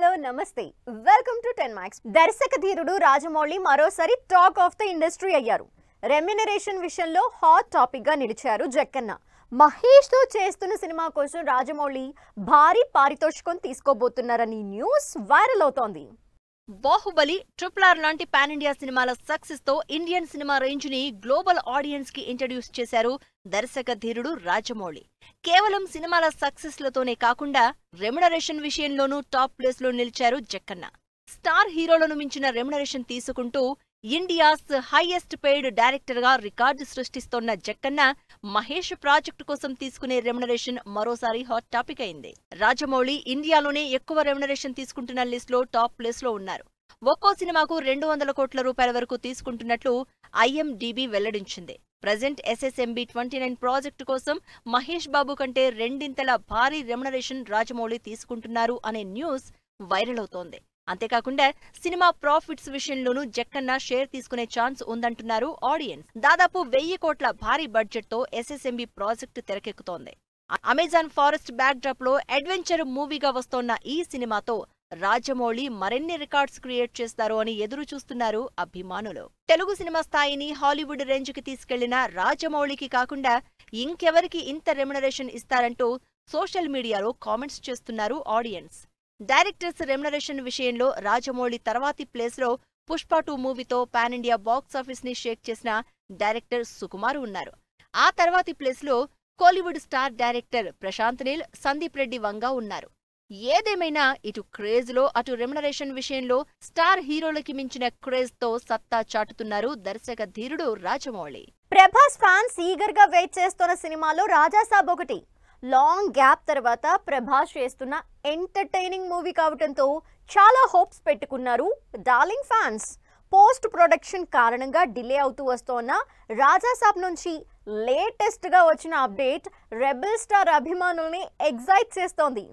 Hello నమస్తే welcome to 10 Max. దర్శక ధీరుడు రాజమౌళి మరోసారి టాక్ ఆఫ్ ద ఇండస్ట్రీ అయ్యారు. రెమ్యునరేషన్ విషయంలో హాట్ టాపిక్ గా నిలిచారు జక్కన్న. మహేష్ తో చేస్తున్న సినిమా కోసం రాజమౌళి భారీ పారితోషికం తీసుకోబోతున్నారని న్యూస్ వైరల్ అవుతోంది. బాహుబలి, RRR లాంటి పాన్ ఇండియా సినిమాల సక్సెస్ తో ఇండియన్ సినిమా రేంజ్ ని గ్లోబల్ ఆడియన్స్ కి ఇంట్రడ్యూస్ చేశారు దర్శక ధీరుడు రాజమౌళి. కేవలం సినిమాల సక్సెస్ లతోనే కాకుండా రెమ్యునరేషన్ విషయంలోనూ టాప్ ప్లేస్ లో నిలిచారు జక్కన్న. స్టార్ హీరోలను మించిన రెమ్యునరేషన్ తీసుకుంటూ ఇండియాస్ హైయెస్ట్ పెయిడ్ డైరెక్టర్ గా రికార్డు సృష్టిస్తోన్న జక్కన్న మహేష్ ప్రాజెక్టు కోసం తీసుకునే రెమ్యునరేషన్ మరోసారి హాట్ టాపిక్ అయింది. రాజమౌళి ఇండియాలోనే ఎక్కువ రెమ్యునరేషన్ తీసుకుంటున్న లిస్ట్ లో టాప్ ప్లేస్ లో ఉన్నారు. ఒక్కో సినిమాకు 200 కోట్ల రూపాయల వరకు తీసుకుంటున్నట్లు IMDb వెల్లడించింది. ప్రజెంట్ SSMB 29 ప్రాజెక్టు కోసం మహేష్ బాబు కంటే రెండింతల భారీ రెమ్యునరేషన్ రాజమౌళి తీసుకుంటున్నారు అనే న్యూస్ వైరల్ అవుతోంది. అంతేకాకుండా సినిమా ప్రాఫిట్స్ విషయంలోనూ జక్కన్న షేర్ తీసుకునే ఛాన్స్ ఉందంటున్నారు ఆడియన్స్. దాదాపు 1000 కోట్ల భారీ బడ్జెట్ తో SSMB ప్రాజెక్టు తెరకెక్కుతోంది. అమెజాన్ ఫారెస్ట్ బ్యాక్ డ్రాప్ లో అడ్వెంచర్ మూవీగా వస్తోన్న ఈ సినిమాతో రాజమౌళి మరిన్ని రికార్డ్స్ క్రియేట్ చేస్తారో అని ఎదురు చూస్తున్నారు అభిమానులు. తెలుగు సినిమా స్థాయిని హాలీవుడ్ రేంజ్ కి తీసుకెళ్లిన రాజమౌళికి కాకుండా ఇంకెవరికి ఇంత రెమ్యునరేషన్ ఇస్తారంటూ సోషల్ మీడియాలో కామెంట్స్ చేస్తున్నారు ఆడియన్స్. డైరెక్టర్స్ రెమ్యునరేషన్ విషయంలో రాజమౌళి తర్వాతి ప్లేస్ లో పుష్ప 2 మూవీతో పాన్ ఇండియా బాక్సాఫీస్ ని షేక్ చేసిన డైరెక్టర్ సుకుమార్ ఉన్నారు. ఆ తర్వాతి ప్లేస్ లో కోలీవుడ్ స్టార్ డైరెక్టర్ ప్రశాంత్ నీల్, సందీప్ రెడ్డి వంగా ఉన్నారు. ఏదేమైనా ఇటు క్రేజ్ లో అటు రెమ్యునరేషన్ విషయంలో స్టార్ హీరోలకి మించిన క్రేజ్ తో సత్తా చాటుతున్నారు దర్శక ధీరుడు రాజమౌళి. ప్రభాస్ ఫ్యాన్స్ ఈగర్ గా వెయిట్ చేస్తున్న సినిమాలో రాజాసాబ్ ఒకటి. లాంగ్ గ్యాప్ తర్వాత ప్రభాస్ చేస్తున్న ఎంటర్టైనింగ్ మూవీ కావటంతో చాలా హోప్స్ పెట్టుకున్నారు డార్లింగ్ ఫ్యాన్స్. పోస్ట్ ప్రొడక్షన్ కారణంగా డిలే అవుతూ వస్తోన్న రాజాసాబ్ నుంచి లేటెస్ట్ గా వచ్చిన అప్డేట్ రెబెల్ స్టార్ అభిమానుల్ని ఎగ్జైట్ చేస్తోంది.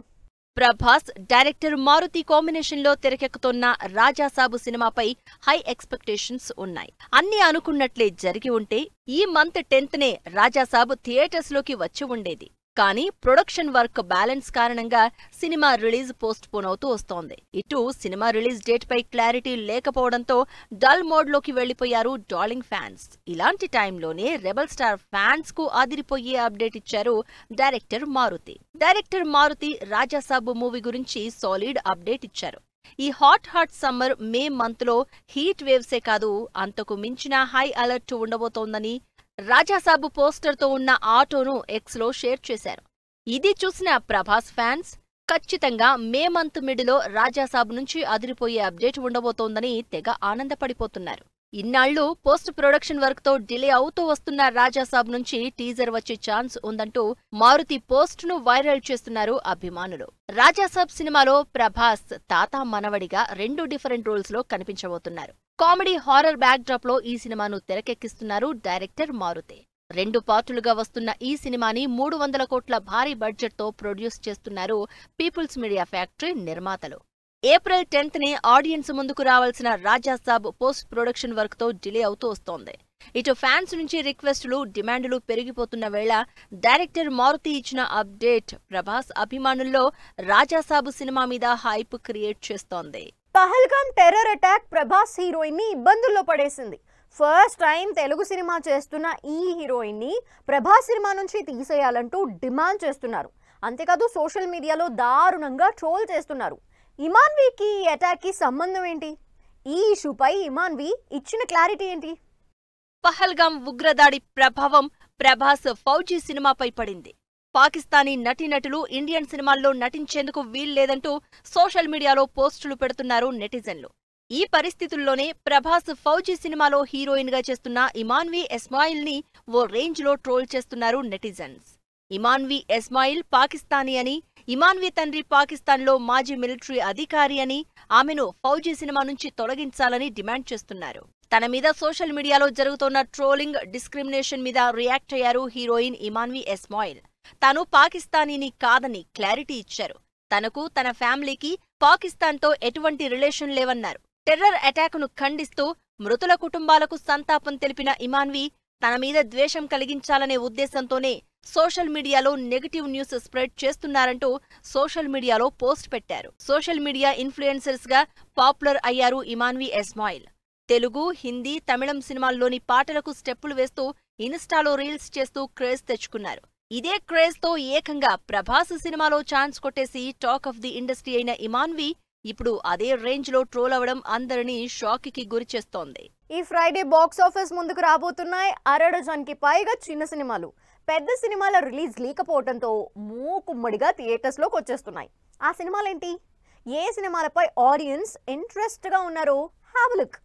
ప్రభాస్, డైరెక్టర్ మారుతి కాంబినేషన్ లో తెరకెక్కుతోన్న రాజాసాబు సినిమాపై హై ఎక్స్పెక్టేషన్స్ ఉన్నాయి. అన్ని అనుకున్నట్లే జరిగి ఉంటే ఈ మంత్ 10th నే రాజాసాబు థియేటర్స్ లోకి వచ్చి ఉండేది. కానీ ప్రొడక్షన్ వర్క్ బ్యాలెన్స్ కారణంగా సినిమా రిలీజ్ పోస్ట్ పోన్ అవుతూ వస్తోంది. ఇటు సినిమా రిలీజ్ డేట్ పై క్లారిటీ లేకపోవడంతో డల్ మోడ్ లోకి వెళ్లిపోయారు డార్లింగ్ ఫ్యాన్స్. ఇలాంటి టైంలోనే రెబల్ స్టార్ ఫ్యాన్స్ కు ఆదిరిపోయే అప్డేట్ ఇచ్చారు director Maruthi. Director Maruthi Rajasaab movie గురించి సాలిడ్ అప్డేట్ ఇచ్చారు. ఈ హాట్ సమ్మర్ మే మంత్ లో హీట్ వేవ్సే కాదు, అంతకు మించిన హై అలర్ట్ ఉండబోతోందని రాజాసాబు పోస్టర్ తో ఉన్న ఆటోను X లో షేర్ చేశారు. ఇది చూసిన ప్రభాస్ ఫ్యాన్స్ ఖచ్చితంగా మే మంత్ మిడిలో రాజాసాబు నుంచి అదిరిపోయే అప్డేట్ ఉండబోతోందని తెగ ఆనందపడిపోతున్నారు. ఇన్నాళ్లు పోస్ట్ ప్రొడక్షన్ వర్క్ తో డిలే అవుతూ వస్తున్న రాజాసాబ్ నుంచి టీజర్ వచ్చే ఛాన్స్ ఉందంటూ మారుతి పోస్ట్ ను వైరల్ చేస్తున్నారు అభిమానులు. రాజాసాబ్ సినిమాలో ప్రభాస్ తాత మనవడిగా 2 డిఫరెంట్ రోల్స్ లో కనిపించబోతున్నారు. కామెడీ హారర్ బ్యాక్ డ్రాప్ లో ఈ సినిమాను తెరకెక్కిస్తున్నారు డైరెక్టర్ మారుతి. 2 పార్టులుగా వస్తున్న ఈ సినిమాని 300 కోట్ల భారీ బడ్జెట్ తో ప్రొడ్యూస్ చేస్తున్నారు పీపుల్స్ మీడియా ఫ్యాక్టరీ నిర్మాతలు. ఏప్రిల్ 10th నే ఆడియన్స్ ముందుకు రావాల్సిన రాజాసాబ్ పోస్ట్ ప్రొడక్షన్ వర్క్ తో డిలే అవుతూ వస్తోంది. ఇటు ఫ్యాన్స్ నుంచి రిక్వెస్టులు, డిమాండ్లు పెరిగిపోతున్న వేళ డైరెక్టర్ మారుతి ఇచ్చిన అప్డేట్ ప్రభాస్ అభిమానుల్లో రాజాసాబు సినిమా మీద హైప్ క్రియేట్ చేస్తోంది. Pahalgam terror attack Prabhas heroine ని ఇబ్బందుల్లో పడేసింది. ఫస్ట్ టైం తెలుగు సినిమా చేస్తున్న ఈ హీరోయిన్ ని ప్రభాస్ సినిమా నుంచి తీసేయాలంటూ డిమాండ్ చేస్తున్నారు. అంతేకాదు సోషల్ మీడియాలో దారుణంగా ట్రోల్ చేస్తున్నారు. ఇమాన్వీకి ఈ అటాక్ కి సంబంధం ఏంటి? ఈ ఇష్యూపై ఇమాన్వీ ఇచ్చిన క్లారిటీ ఏంటి? పహల్గామ్ ఉగ్రదాడి ప్రభావం ప్రభాస్ ఫౌజీ సినిమాపై పడింది. పాకిస్తానీ నటీనటులు ఇండియన్ సినిమాల్లో నటించేందుకు వీల్లేదంటూ సోషల్ మీడియాలో పోస్టులు పెడుతున్నారు నెటిజన్లు. ఈ పరిస్థితుల్లోనే ప్రభాస్ ఫౌజీ సినిమాలో హీరోయిన్ గా చేస్తున్న ఇమాన్వీ ఎస్మాయిల్ ని ఓ రేంజ్ లో ట్రోల్ చేస్తున్నారు నెటిజన్స్. ఇమాన్వీ ఎస్మాయిల్ పాకిస్తానీ అని, ఇమాన్వీ తండ్రి పాకిస్తాన్లో మాజీ మిలిటరీ అధికారి అని, ఆమెను ఫౌజీ సినిమా నుంచి తొలగించాలని డిమాండ్ చేస్తున్నారు. తన మీద సోషల్ మీడియాలో జరుగుతోన్న ట్రోలింగ్, డిస్క్రిమినేషన్ మీద రియాక్ట్ అయ్యారు హీరోయిన్ ఇమాన్వీ ఎస్మాయిల్. తాను పాకిస్తానీని కాదని క్లారిటీ ఇచ్చారు. తనకు, తన ఫ్యామిలీకి పాకిస్తాన్తో ఎటువంటి రిలేషన్ లేవన్నారు. టెర్రర్ అటాక్ను ఖండిస్తూ మృతుల కుటుంబాలకు సంతాపం తెలిపిన ఇమాన్వీ తన మీద ద్వేషం కలిగించాలనే ఉద్దేశంతోనే సోషల్ మీడియాలో నెగటివ్ న్యూస్ స్ప్రెడ్ చేస్తున్నారంటూ సోషల్ మీడియాలో పోస్ట్ పెట్టారు. సోషల్ మీడియా ఇన్ఫ్లుయెన్సర్స్ గా పాపులర్ అయ్యారు ఇమాన్వి ఎస్మాయిల్. తెలుగు, హిందీ, తమిళం సినిమాల్లోని పాటలకు స్టెప్పులు వేస్తూ ఇన్స్టాలో రీల్స్ చేస్తూ క్రేజ్ తెచ్చుకున్నారు. ఇదే క్రేజ్ తో ఏకంగా ప్రభాస్ సినిమాలో ఛాన్స్ కొట్టేసి టాక్ ఆఫ్ ది ఇండస్ట్రీ అయిన ఇమాన్వి ఇప్పుడు అదే రేంజ్ లో ట్రోల్ అవడం అందరినీ షాక్ కి గురిచేస్తోంది. ఈ ఫ్రైడే బాక్స్ ఆఫీస్ ముందుకు రాబోతున్నాయి 1.5 డజన్కి పైగా చిన్న సినిమాలు. పెద్ద సినిమాల రిలీజ్ లేకపోవడంతో మూకుమ్మడిగా థియేటర్స్ లోకి వచ్చేస్తున్నాయి. ఆ సినిమాలేంటి, ఏ సినిమాలపై ఆడియన్స్ ఇంట్రెస్ట్ గా ఉన్నారో హావ్ లుక్.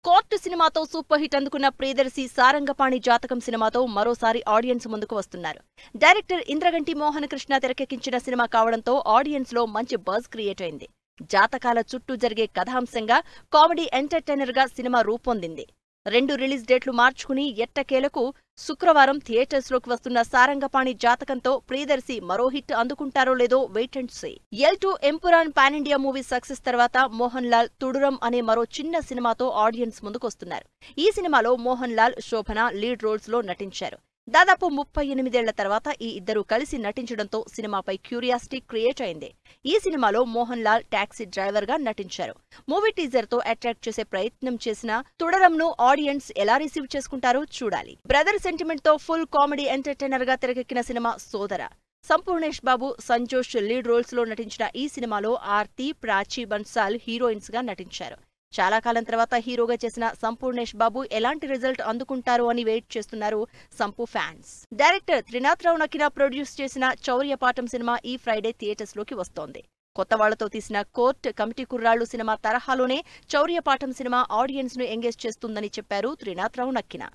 కోర్టు సినిమాతో సూపర్ హిట్ అందుకున్న ప్రియదర్శి సారంగపాణి జాతకం సినిమాతో మరోసారి ఆడియన్స్ ముందుకు వస్తున్నారు. డైరెక్టర్ ఇంద్రగంటి మోహన్ కృష్ణ తెరకెక్కించిన సినిమా కావడంతో ఆడియన్స్ లో మంచి బజ్ క్రియేట్ అయింది. జాతకాల చుట్టూ జరిగే కథాంశంగా కామెడీ ఎంటర్టైనర్ గా సినిమా రూపొందింది. 2 రిలీజ్ డేట్లు మార్చుకుని ఎట్టకేలకు శుక్రవారం థియేటర్స్ లోకి వస్తున్న సారంగపాణి జాతకంతో ప్రియదర్శి మరో హిట్ అందుకుంటారో లేదో wait and see. L2 Empuraan pan India movie success తర్వాత మోహన్ లాల్ తుడురం అనే మరో చిన్న సినిమాతో ఆడియన్స్ ముందుకొస్తున్నారు. ఈ సినిమాలో మోహన్ లాల్, శోభన లీడ్ రోల్స్ లో నటించారు. దాదాపు 38 ఏళ్ల తర్వాత ఈ ఇద్దరు కలిసి నటించడంతో సినిమాపై క్యూరియాసిటీ క్రియేట్ అయింది. ఈ సినిమాలో మోహన్ లాల్ టాక్సీ డ్రైవర్ గా నటించారు. మూవీ టీజర్ తో అట్రాక్ట్ చేసే ప్రయత్నం చేసిన తుడరంను ఆడియన్స్ ఎలా రిసీవ్ చేసుకుంటారో చూడాలి. బ్రదర్ సెంటిమెంట్ తో ఫుల్ కామెడీ ఎంటర్టైనర్ గా తెరకెక్కిన సినిమా సోదర. సంపూర్ణేష్ బాబు, సంజోష్ లీడ్ రోల్స్ లో నటించిన ఈ సినిమాలో ఆర్తి, ప్రాచి బన్సాల్ హీరోయిన్స్ గా నటించారు. చాలా కాలం తర్వాత హీరోగా చేసిన సంపూర్ణేష్ బాబు ఎలాంటి రిజల్ట్ అందుకుంటారో అని వెయిట్ చేస్తున్నారు సంపు ఫ్యాన్స్. డైరెక్టర్ త్రినాథరావు నక్కిన ప్రొడ్యూస్ చేసిన చౌర్యపాఠం సినిమా ఈ ఫ్రైడే థియేటర్స్ లోకి వస్తోంది. కొత్త వాళ్లతో తీసిన కోర్ట్, కమిటీ కుర్రాళ్లు సినిమా తరహాలోనే చౌర్యపాఠం సినిమా ఆడియన్స్ ను ఎంగేజ్ చేస్తుందని చెప్పారు త్రినాథరావు నక్కిన.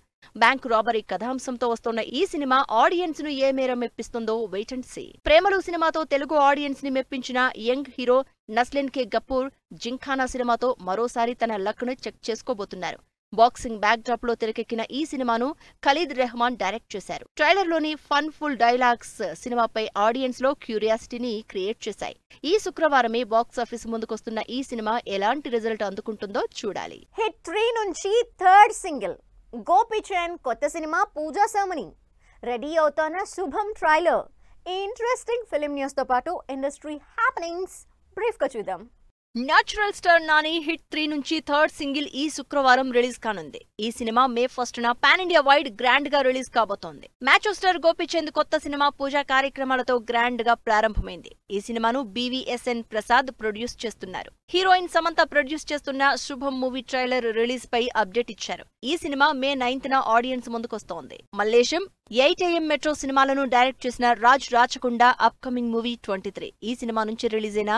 బ్యాంక్ రాబరీ కథాంశంతో వస్తోన్న ఈ సినిమా ఆడియన్స్ ను ఏ మేర మెప్పిస్తుందో వెయిట్ అండ్ సీ. ప్రేమలు సినిమాతో తెలుగు ఆడియన్స్ ని మెప్పించిన యంగ్ హీరో నస్లిన్ కే గపూర్ జింఖానా సినిమాతో మరోసారి తన లక్ ను చెక్ చేసుకోబోతున్నారు. బాక్సింగ్ బ్యాక్ డ్రాప్ లో తెరకెక్కిన ఈ సినిమాను ఖలీద్ రెహమాన్ డైరెక్ట్ చేశారు. ట్రైలర్ లోని ఫన్ ఫుల్ డైలాగ్స్ సినిమాపై ఆడియన్స్ లో క్యూరియాసిటీని క్రియేట్ చేశాయి. ఈ శుక్రవారమే బాక్సాఫీస్ ముందుకొస్తున్న ఈ సినిమా ఎలాంటి రిజల్ట్ అందుకుంటుందో చూడాలి. హిట్ 3 నుంచి థర్డ్ సింగిల్ గోపీచంద్ కొత్త సినిమా పూజా సెరమనీ రెడీ అవుతున్న శుభం ట్రైలర్. ఈ ఇంట్రెస్టింగ్ ఫిల్మ్ న్యూస్ తో పాటు ఇండస్ట్రీ హ్యాపెనింగ్స్ బ్రీఫ్ గా చూద్దాం. న్యాచురల్ స్టార్ నాని హిట్ 3 నుంచి థర్డ్ సింగిల్ ఈ శుక్రవారం రిలీజ్ కానుంది. ఈ సినిమా May 1న పాన్ ఇండియా వైడ్ గ్రాండ్ గా రిలీజ్ కాబోతోంది. మ్యాచో స్టార్ గోపీచంద్ కొత్త సినిమా పూజా కార్యక్రమాలతో గ్రాండ్ గా ప్రారంభమైంది. ఈ సినిమాను BVSN ప్రసాద్ ప్రొడ్యూస్ చేస్తున్నారు. హీరోయిన్ సమంత ప్రొడ్యూస్ చేస్తున్న శుభం మూవీ ట్రైలర్ రిలీజ్ పై అప్డేట్ ఇచ్చారు. ఈ సినిమా May 9న ఆడియన్స్ ముందుకొస్తోంది. మల్లేశం, 8 AM మెట్రో సినిమాలను డైరెక్ట్ చేసిన రాజ్ రాచకొండ అప్కమింగ్ మూవీ 23 ఈ సినిమా నుంచి రిలీజ్ అయిన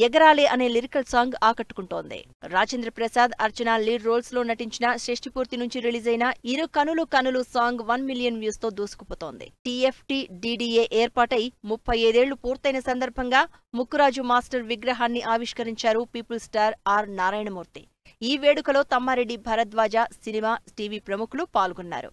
ఎగరాలే అనే లిరికల్ సాంగ్ ఆకట్టుకుంటోంది. రాజేంద్ర ప్రసాద్, అర్చన లీడ్ రోల్స్ లో నటించిన షష్టిపూర్తి నుంచి రిలీజ్ అయిన ఇరు కనులు కనులు సాంగ్ 1 మిలియన్ వ్యూస్ తో దూసుకుపోతోంది. TFT DDA ఏర్పాటై 35 ఏళ్లు పూర్తయిన సందర్భంగా ముక్కురాజు మాస్టర్ విగ్రహాన్ని ఆవిష్కరించారు పీపుల్ స్టార్ ఆర్ నారాయణమూర్తి. ఈ వేడుకలో తమ్మారెడ్డి భరద్వాజ, సినిమా, టీవీ ప్రముఖులు పాల్గొన్నారు.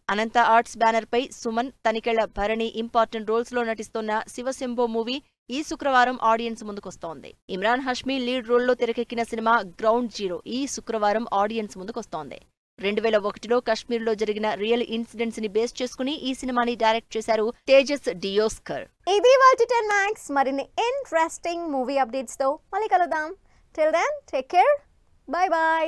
అనంత ఆర్ట్స్ బ్యానర్ పై సుమన్, తనికెళ్ల భరణి ఇంపార్టెంట్ రోల్స్ లో నటిస్తున్న శివశంభో మూవీ ఈ శుక్రవారం ఆడియన్స్ ముందుకొస్తోంది. ఇమ్రాన్ హష్మీ లీడ్ రోల్లో తెరకెక్కిన సినిమా గ్రౌండ్ జీరో ఈ శుక్రవారం ఆడియన్స్ ముందుకొస్తోంది. 2001లో కశ్మీర్లో జరిగిన రియల్ ఇన్సిడెంట్స్ ని బేస్ చేసుకుని ఈ సినిమాని డైరెక్ట్ చేశారు తేజస్ డియోస్కర్. ఇది వాటి 10 Max మరిన్ని ఇంట్రెస్టింగ్ మూవీ అప్డేట్స్ తో మళ్ళీ కలుద్దాం. Till then take care, bye by.